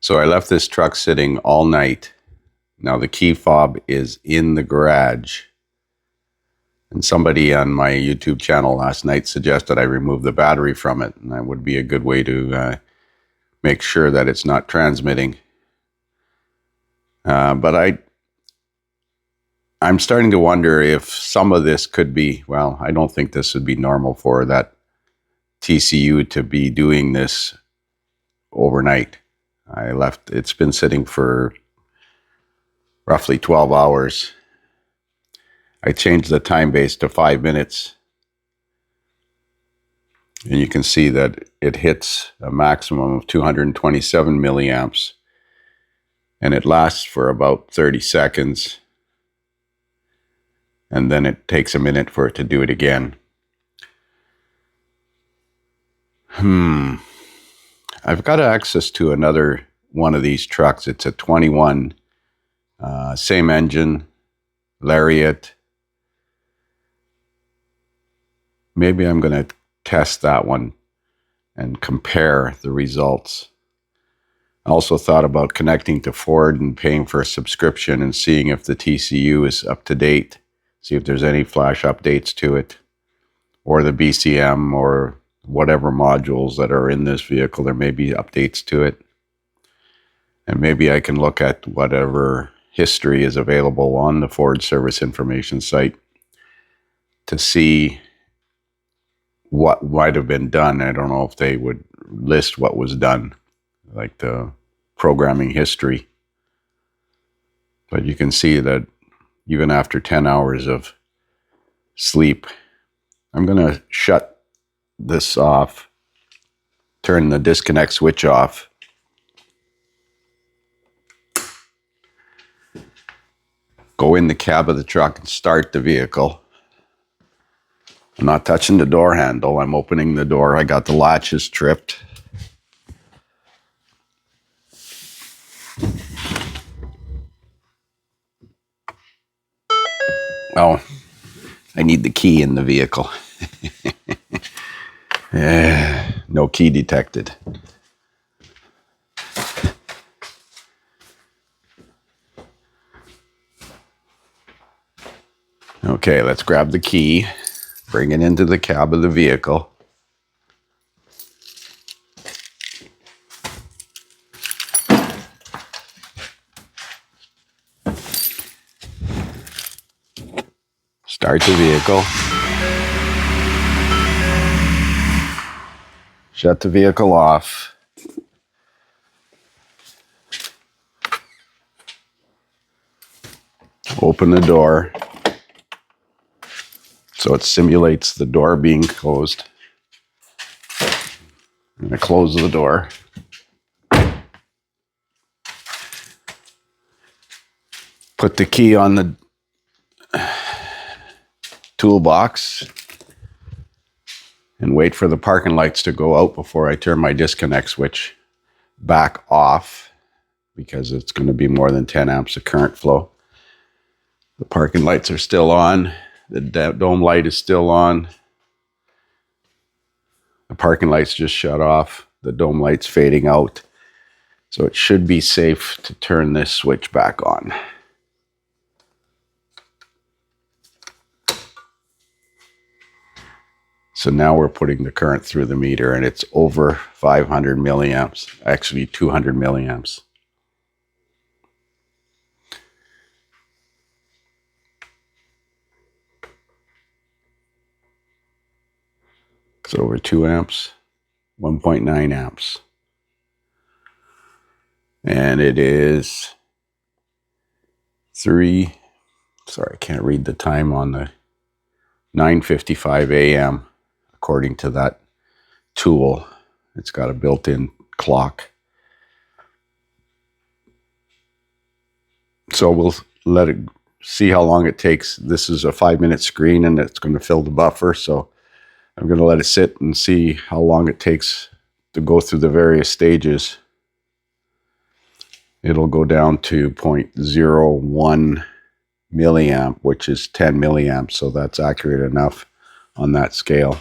So I left this truck sitting all night. Now the key fob is in the garage. And somebody on my YouTube channel last night suggested I remove the battery from it. And that would be a good way to make sure that it's not transmitting. But I'm starting to wonder if some of this could be, well, I don't think this would be normal for that TCU to be doing this overnight. It's been sitting for roughly 12 hours. I changed the time base to 5 minutes. And you can see that it hits a maximum of 227 milliamps. And it lasts for about 30 seconds. And then it takes a minute for it to do it again. I've got access to another one of these trucks. It's a 21, same engine, Lariat. Maybe I'm going to test that one and compare the results. I also thought about connecting to Ford and paying for a subscription and seeing if the TCU is up to date, see if there's any flash updates to it, or the BCM, or whatever modules that are in this vehicle. There may be updates to it. And maybe I can look at whatever history is available on the Ford Service Information site to see what might have been done. I don't know if they would list what was done, like the programming history. But you can see that even after 10 hours of sleep, I'm going to shut this off, turn the disconnect switch off. Go in the cab of the truck and start the vehicle. I'm not touching the door handle. I'm opening the door. I got the latches tripped. Oh, I need the key in the vehicle. No key detected. Okay, let's grab the key, bring it into the cab of the vehicle. Start the vehicle. Shut the vehicle off. Open the door. So it simulates the door being closed. I'm going to close the door. Put the key on the toolbox and wait for the parking lights to go out before I turn my disconnect switch back off, because it's going to be more than 10 amps of current flow. The parking lights are still on. The dome light is still on. The parking lights just shut off. The dome light's fading out. So it should be safe to turn this switch back on. So now we're putting the current through the meter, and it's over 500 milliamps, actually 200 milliamps. It's over 2 amps, 1.9 amps. And it is sorry, I can't read the time on the 9:55 a.m. according to that tool. It's got a built-in clock. So we'll let it see how long it takes. This is a 5-minute screen, and it's going to fill the buffer. So I'm going to let it sit and see how long it takes to go through the various stages. It'll go down to 0.01 milliamp, which is 10 milliamps. So that's accurate enough on that scale.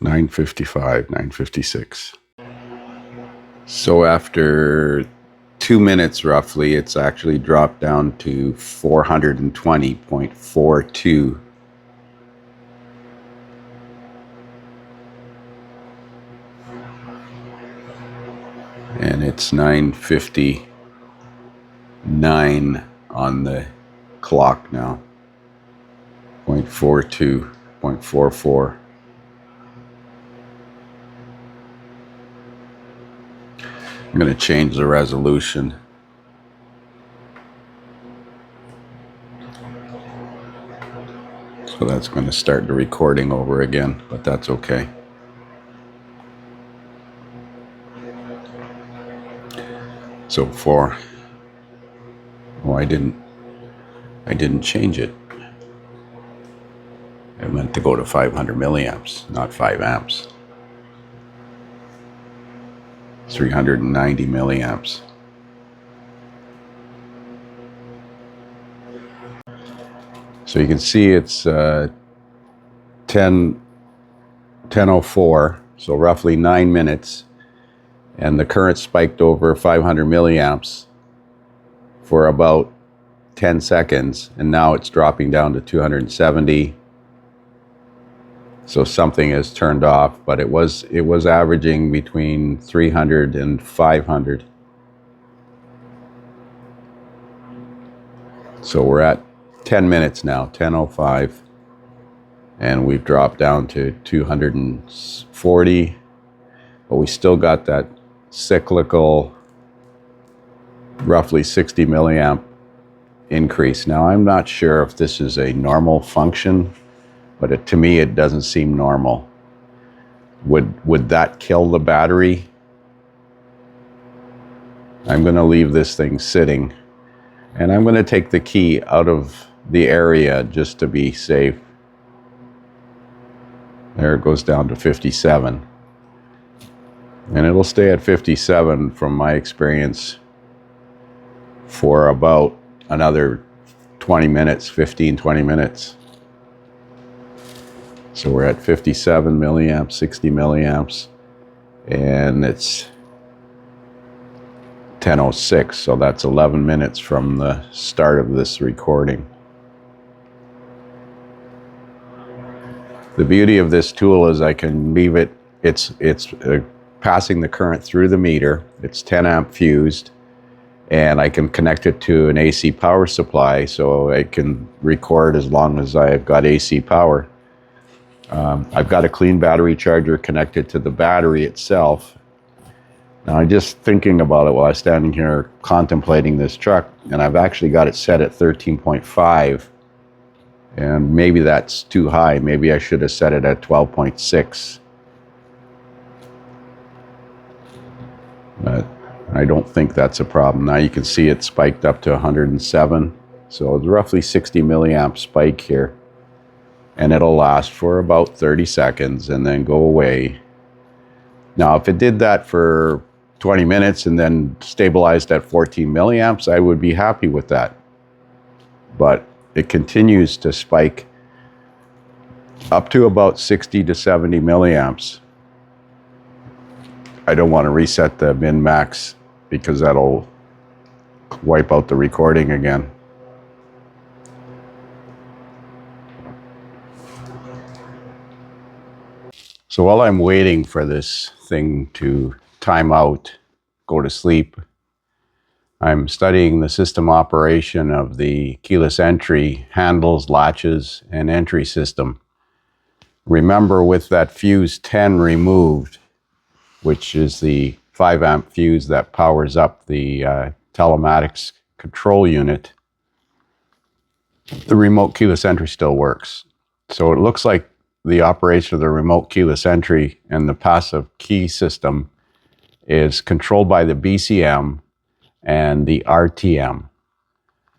9:55, 9:56. So after 2 minutes roughly, it's actually dropped down to 420.42. And it's 9:59 on the clock now. 0.42, 0.44. I'm going to change the resolution. So that's going to start the recording over again, but that's okay. So I didn't change it. I meant to go to 500 milliamps, not 5 amps. 390 milliamps. So you can see it's 10:04, so roughly 9 minutes, and the current spiked over 500 milliamps for about 10 seconds, and now it's dropping down to 270. So something is turned off, but it was averaging between 300 and 500. So we're at 10 minutes now, 10:05, and we've dropped down to 240, but we still got that cyclical roughly 60 milliamp increase. Now I'm not sure if this is a normal function, but to me it doesn't seem normal. Would that kill the battery? I'm going to leave this thing sitting, and I'm going to take the key out of the area just to be safe. There it goes down to 57. And it'll stay at 57 from my experience for about another 20 minutes, 15, 20 minutes. So we're at 57 milliamps, 60 milliamps, and it's 10:06, so that's 11 minutes from the start of this recording. The beauty of this tool is I can leave it, it's passing the current through the meter, it's 10 amp fused, and I can connect it to an AC power supply, so I can record as long as I've got AC power. I've got a clean battery charger connected to the battery itself. Now I'm just thinking about it while I was standing here contemplating this truck, and I've actually got it set at 13.5, and maybe that's too high. Maybe I should have set it at 12.6. But I don't think that's a problem. Now you can see it spiked up to 107, so it's roughly 60 milliamp spike here, and it'll last for about 30 seconds and then go away. Now if it did that for 20 minutes and then stabilized at 14 milliamps, I would be happy with that. But it continues to spike up to about 60 to 70 milliamps. I don't want to reset the min-max because that'll wipe out the recording again. So while I'm waiting for this thing to time out, go to sleep, I'm studying the system operation of the keyless entry handles, latches, and entry system. Remember, with that fuse 10 removed, which is the 5 amp fuse that powers up the telematics control unit, the remote keyless entry still works. So it looks like the operation of the remote keyless entry and the passive key system is controlled by the BCM and the RTM.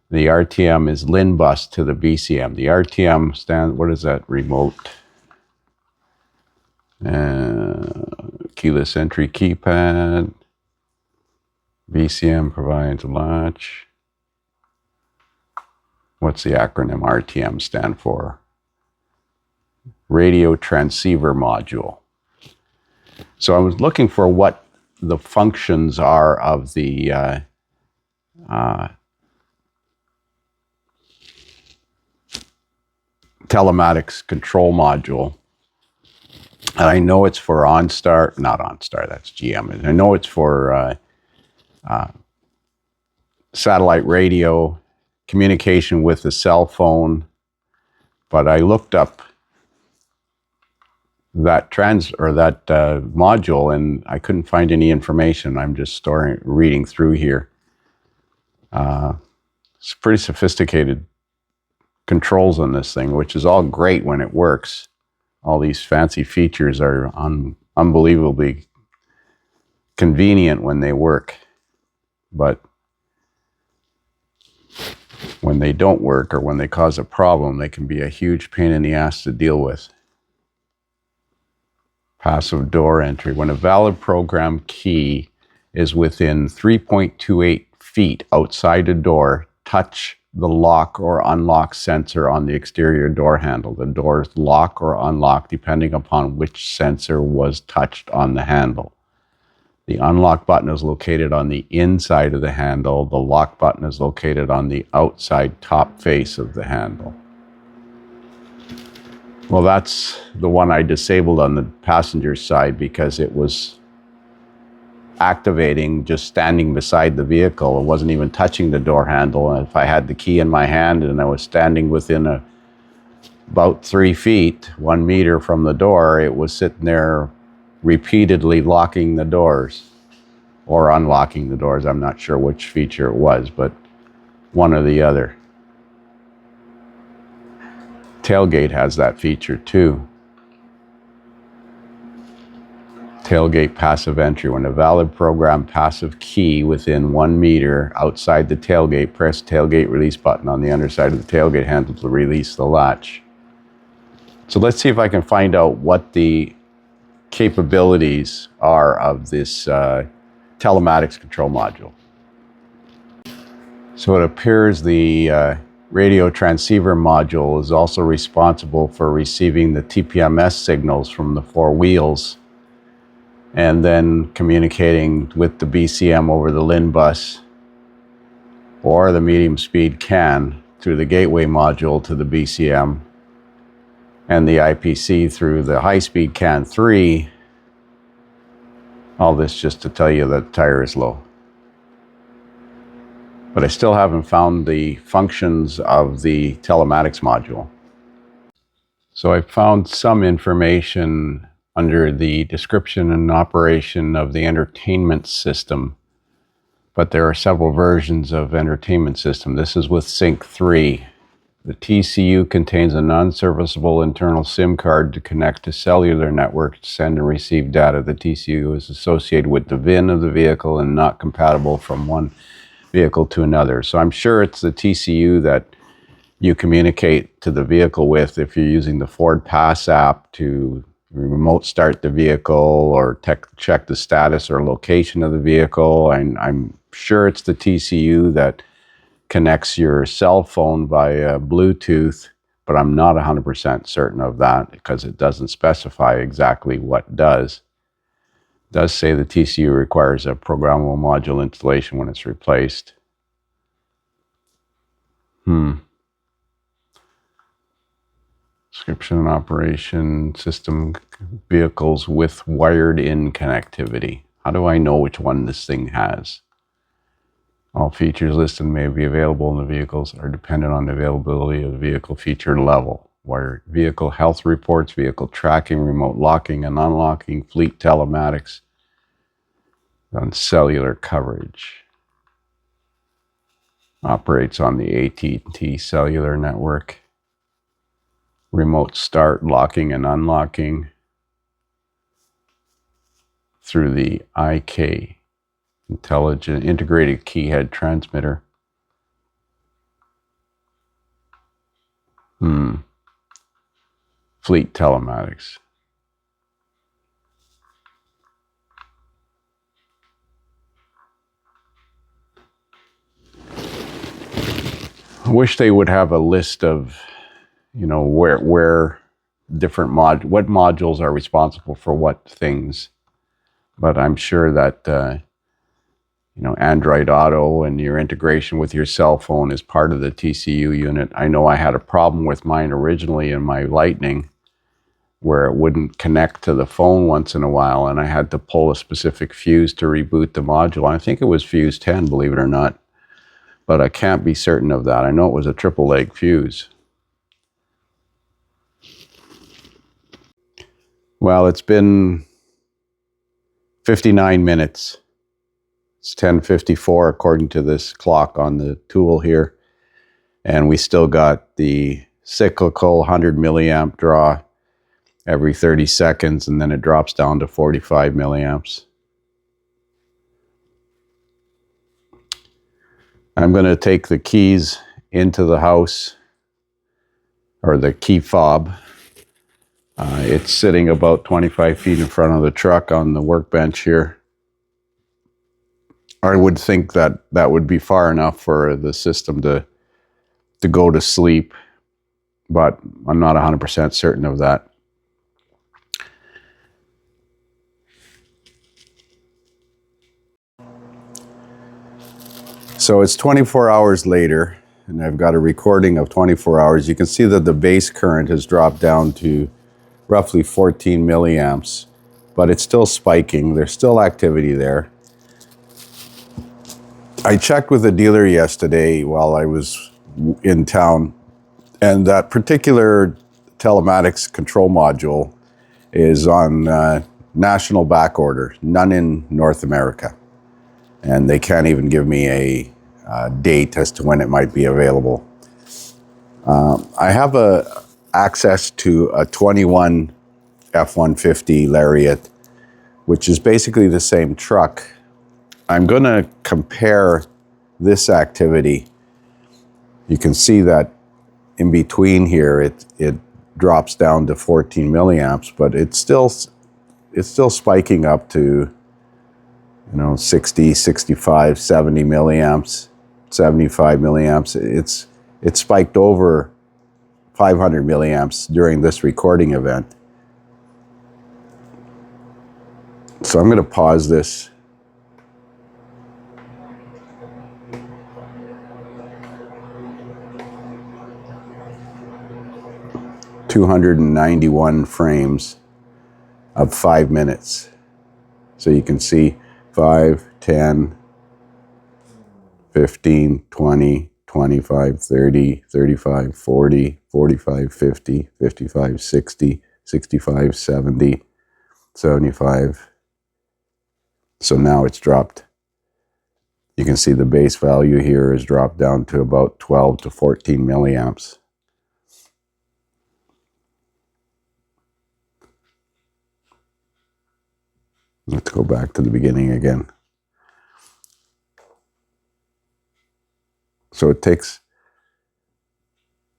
The RTM is LIN bus to the BCM. The RTM stands, what is that? Remote keyless entry keypad. BCM provides a latch. What's the acronym RTM stand for? Radio transceiver module. So I was looking for what the functions are of the Telematics Control Module. And I know it's for OnStar, not OnStar, that's GM. And I know it's for satellite radio, communication with the cell phone. But I looked up that module, and I couldn't find any information. I'm just reading through here. It's pretty sophisticated controls on this thing, which is all great when it works. All these fancy features are unbelievably convenient when they work, but when they don't work or when they cause a problem, they can be a huge pain in the ass to deal with. Passive door entry. When a valid program key is within 3.28 feet outside a door, touch the lock or unlock sensor on the exterior door handle. The doors lock or unlock depending upon which sensor was touched on the handle. The unlock button is located on the inside of the handle. The lock button is located on the outside top face of the handle. Well, that's the one I disabled on the passenger side because it was activating just standing beside the vehicle. It wasn't even touching the door handle. And if I had the key in my hand and I was standing within about 3 feet, 1 meter from the door, it was sitting there repeatedly locking the doors or unlocking the doors. I'm not sure which feature it was, but one or the other. Tailgate has that feature too. Tailgate passive entry. When a valid program passive key within 1 meter outside the tailgate, press tailgate release button on the underside of the tailgate handle to release the latch. So let's see if I can find out what the capabilities are of this Telematics Control Module. So it appears the radio transceiver module is also responsible for receiving the TPMS signals from the 4 wheels and then communicating with the BCM over the LIN bus or the medium speed CAN through the gateway module to the BCM and the IPC through the high speed CAN 3. All this just to tell you that the tire is low. But I still haven't found the functions of the telematics module. So I found some information under the description and operation of the entertainment system, but there are several versions of entertainment system. This is with Sync 3. The TCU contains a non-serviceable internal SIM card to connect to cellular network to send and receive data. The TCU is associated with the VIN of the vehicle and not compatible from one vehicle to another. So I'm sure it's the TCU that you communicate to the vehicle with if you're using the Ford Pass app to remote start the vehicle or check the status or location of the vehicle. I'm sure it's the TCU that connects your cell phone via Bluetooth, but I'm not 100% certain of that because it doesn't specify exactly what it does. It does say the TCU requires a programmable module installation when it's replaced. Description and operation system vehicles with wired-in connectivity. How do I know which one this thing has? All features listed may be available in the vehicles are dependent on the availability of the vehicle feature level. Wired vehicle health reports, vehicle tracking, remote locking and unlocking, fleet telematics, on cellular coverage. Operates on the AT&T cellular network. Remote start, locking and unlocking through the IK, Intelligent Integrated Keyhead Transmitter. Fleet telematics. I wish they would have a list of, you know, where different what modules are responsible for what things. but I'm sure that you know, Android Auto and your integration with your cell phone is part of the TCU unit. I know I had a problem with mine originally in my Lightning, where it wouldn't connect to the phone once in a while, and I had to pull a specific fuse to reboot the module. I think it was fuse 10, believe it or not, but I can't be certain of that. I know it was a triple leg fuse. Well, it's been 59 minutes. It's 10:54 according to this clock on the tool here. And we still got the cyclical 100 milliamp draw every 30 seconds, and then it drops down to 45 milliamps. I'm going to take the keys into the house, or the key fob. It's sitting about 25 feet in front of the truck on the workbench here. I would think that that would be far enough for the system to go to sleep, but I'm not 100% certain of that. So it's 24 hours later, and I've got a recording of 24 hours. You can see that the base current has dropped down to roughly 14 milliamps, but it's still spiking. There's still activity there. I checked with the dealer yesterday while I was in town, and that particular Telematics Control Module is on national back order, none in North America. And they can't even give me a date as to when it might be available. I have access to a 21 F150 Lariat, which is basically the same truck. I'm going to compare this activity. You can see that in between here, it drops down to 14 milliamps, but it's still spiking up to, you know, 60, 65, 70 milliamps, 75 milliamps. It spiked over 500 milliamps during this recording event. So I'm going to pause this. $291 frames of 5 minutes. So you can see 5, 10, 15, 20, 25, 30, 35, 40, 45, 50, 55, 60, 65, 70, 75. So now it's dropped. You can see the base value here is dropped down to about 12 to 14 milliamps. Let's go back to the beginning again. So it takes,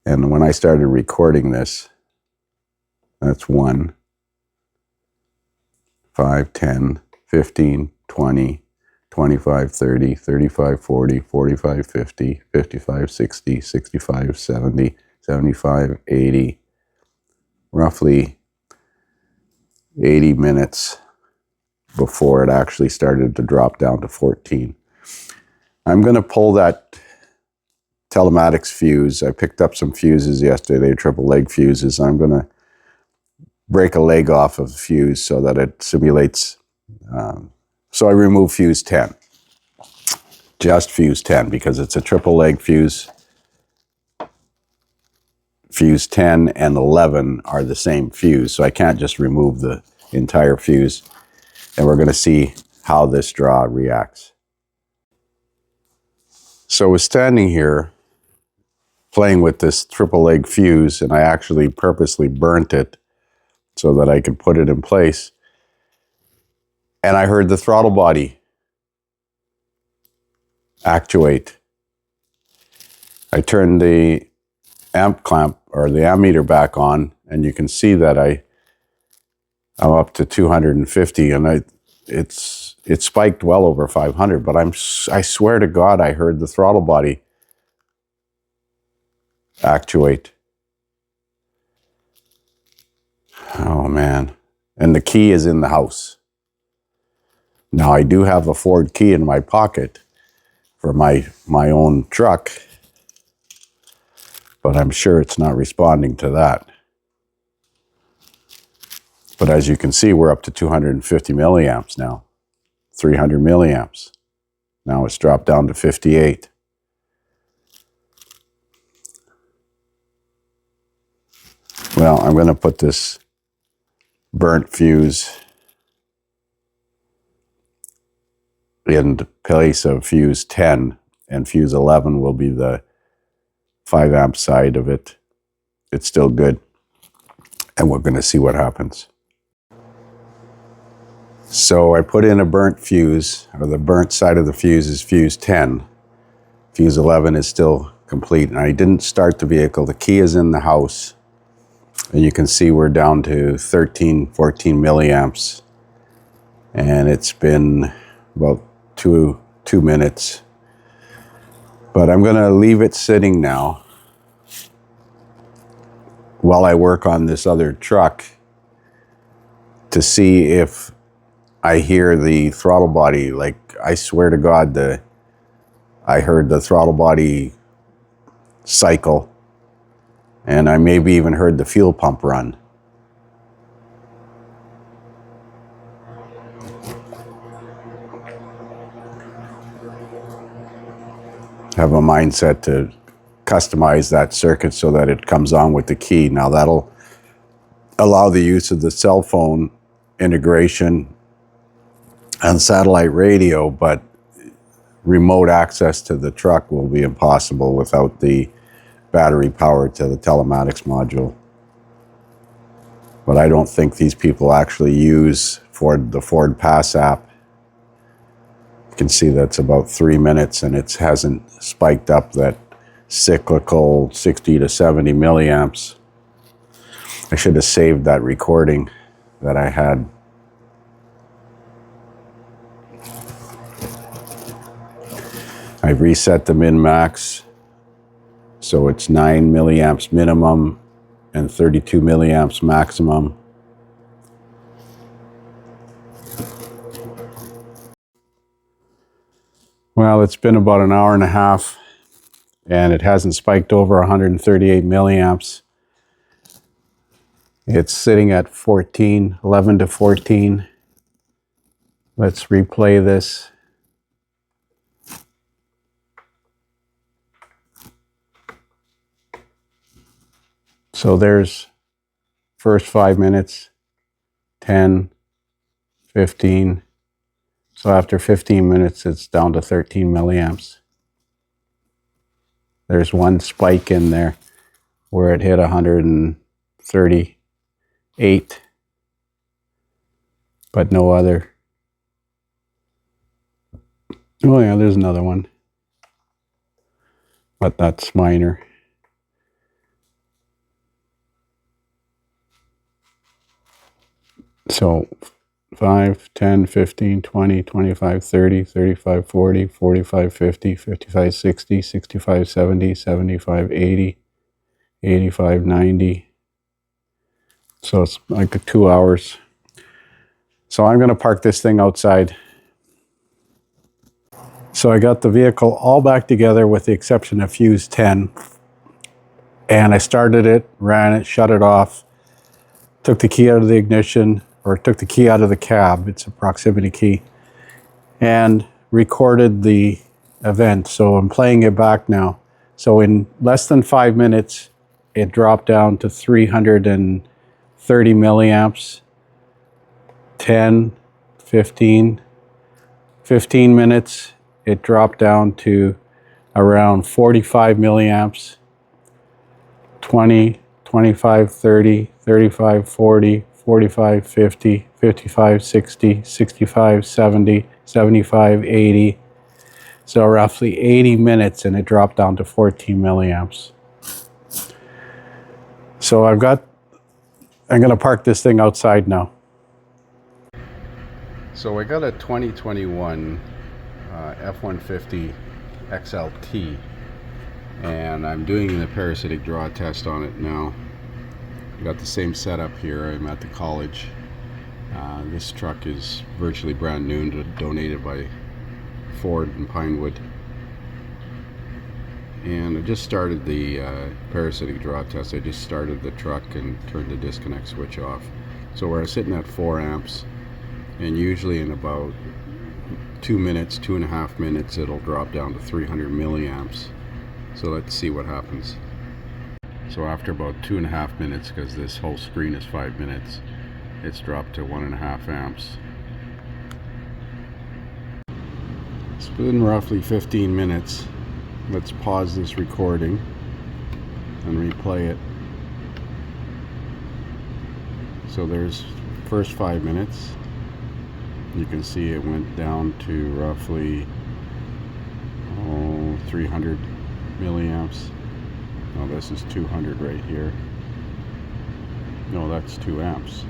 and when I started recording this, that's 1, 5, 10, 15, 20, 25, 30, 35, 40, 45, 50, 55, 60, 65, 70, 75, 80, roughly 80 minutes before it actually started to drop down to 14. I'm going to pull that telematics fuse. I picked up some fuses yesterday, triple leg fuses. I'm going to break a leg off of the fuse so that it simulates. So I remove fuse 10. Just fuse 10 because it's a triple leg fuse. Fuse 10 and 11 are the same fuse, so I can't just remove the entire fuse. And we're going to see how this draw reacts. So I was standing here playing with this triple leg fuse, and I actually purposely burnt it so that I could put it in place. And I heard the throttle body actuate. I turned the amp clamp or the ammeter back on, and you can see that I'm up to 250, and it spiked well over 500. But I swear to God, I heard the throttle body actuate. Oh man! And the key is in the house. Now I do have a Ford key in my pocket for my own truck, but I'm sure it's not responding to that. But as you can see, we're up to 250 milliamps now, 300 milliamps. Now it's dropped down to 58. Well, I'm going to put this burnt fuse in place of fuse 10, and fuse 11 will be the 5 amp side of it. It's still good, and we're going to see what happens. So I put in a burnt fuse, or the burnt side of the fuse is fuse 10. Fuse 11 is still complete, and I didn't start the vehicle. The key is in the house, and you can see we're down to 13, 14 milliamps, and it's been about two minutes. But I'm going to leave it sitting now while I work on this other truck to see if I hear the throttle body. Like, I swear to God, I heard the throttle body cycle, and I maybe even heard the fuel pump run. Have a mindset to customize that circuit so that it comes on with the key. Now that'll allow the use of the cell phone integration and satellite radio, but remote access to the truck will be impossible without the battery power to the telematics module. But I don't think these people actually use the Ford Pass app. You can see that's about 3 minutes, and it hasn't spiked up that cyclical 60 to 70 milliamps. I should have saved that recording that I had. I've reset the min-max, so it's 9 milliamps minimum and 32 milliamps maximum. Well, it's been about an hour and a half, and it hasn't spiked over 138 milliamps. It's sitting at 14, 11 to 14. Let's replay this. So there's first 5 minutes, 10, 15. So after 15 minutes, it's down to 13 milliamps. There's one spike in there where it hit 138, but no other. Oh yeah, there's another one, but that's minor. So 5, 10, 15, 20, 25, 30, 35, 40, 45, 50, 55, 60, 65, 70, 75, 80, 85, 90. So it's like 2 hours. So I'm going to park this thing outside. So I got the vehicle all back together with the exception of fuse 10. And I started it, ran it, shut it off, took the key out of the ignition, or took the key out of the cab, it's a proximity key, and recorded the event. So I'm playing it back now. So in less than 5 minutes, it dropped down to 330 milliamps, 10, 15 minutes, it dropped down to around 45 milliamps, 20, 25, 30, 35, 40, 45, 50, 55, 60, 65, 70, 75, 80. So roughly 80 minutes, and it dropped down to 14 milliamps. So I'm going to park this thing outside now. So I got a 2021 F150 XLT, and I'm doing the parasitic draw test on it now. Got the same setup here. I'm at the college. This truck is virtually brand new and donated by Ford in Pinewood. And I just started the parasitic draw test. I just started the truck and turned the disconnect switch off. So we're sitting at 4 amps, and usually in about 2 minutes, 2.5 minutes, it'll drop down to 300 milliamps. So let's see what happens. So after about 2.5 minutes, because this whole screen is 5 minutes, it's dropped to 1.5 amps. It's been roughly 15 minutes. Let's pause this recording and replay it. So there's first 5 minutes. You can see it went down to roughly 300 milliamps. No, this is 200 right here. No, that's 2 amps.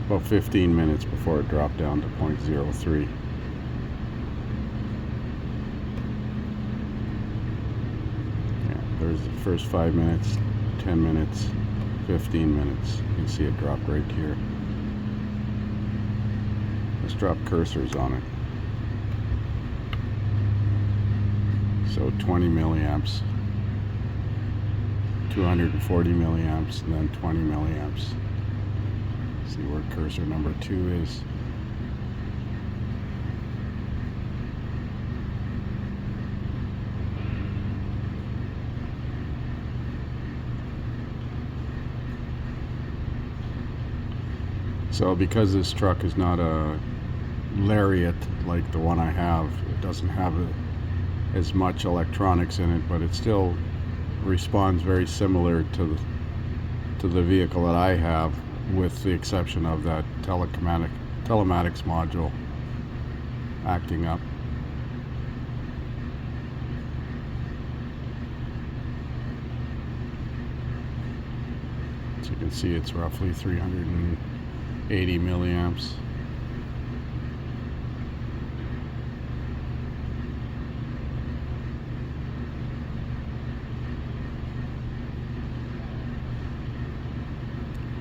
About 15 minutes before it dropped down to 0.03. Yeah, there's the first 5 minutes, 10 minutes, 15 minutes. You can see it dropped right here. Let's drop cursors on it. So 20 milliamps, 240 milliamps, and then 20 milliamps. See where cursor number 2 is. So because this truck is not a Lariat like the one I have, it doesn't have as much electronics in it, but it still responds very similar to the vehicle that I have, with the exception of that telematics module acting up. So you can see it's roughly 380 milliamps.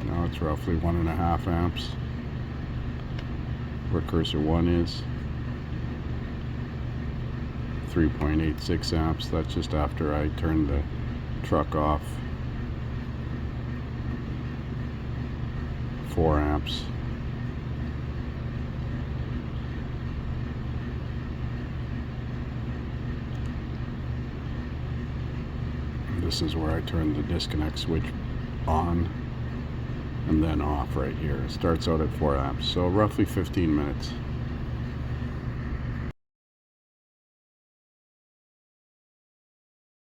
Now it's roughly 1.5 amps where cursor 1 is. 3.86 amps. That's just after I turned the truck off. 4 amps. This is where I turn the disconnect switch on and then off right here. It starts out at 4 amps, so roughly 15 minutes.